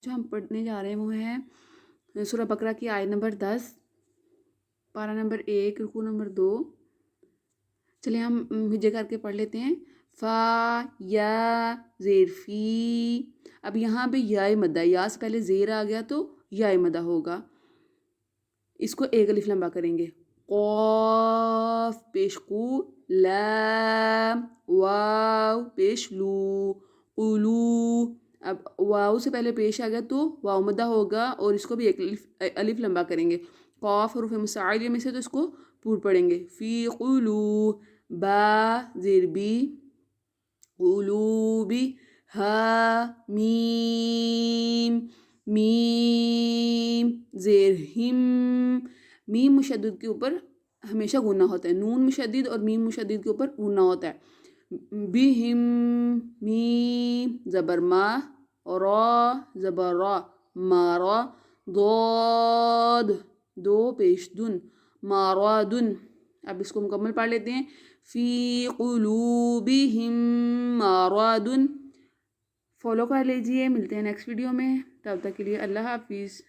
جو ہم پڑھنے جا رہے ہیں وہ ہے سورہ بقرہ کی آیت نمبر 10، پارہ نمبر 1، رکوع نمبر 2۔ چلیے ہم ہجے کر کے پڑھ لیتے ہیں۔ فا یا زیر فی، اب یہاں پہ یا مدہ، یا سے پہلے زیر آ گیا تو یا مدہ ہوگا، اس کو ایک الف لمبا کریں گے۔ قاف پیش قو، لام، واو پیش لو، قلو، اب واو سے پہلے پیش آ گیا تو واو مدہ ہوگا اور اس کو بھی ایک الف لمبا کریں گے۔ قاف حروف متحرکہ میں سے تو اس کو پور پڑھیں گے۔ فی قلو، با زیر بی، قلوبی، ہا میم، میم زیر ہم، میم مشدد کے اوپر ہمیشہ غنہ ہوتا ہے، نون مشدد اور میم مشدد کے اوپر غنہ ہوتا ہے۔ بہم، میم زبر ما، را زبر را، مارا، ضاد دو پیش دن، مارادن۔ اب اس کو مکمل پڑھ لیتے ہیں۔ فی قلوبہم ماراد۔ فالو کر لیجئے، ملتے ہیں نیکسٹ ویڈیو میں، تب تک کے لیے اللہ حافظ۔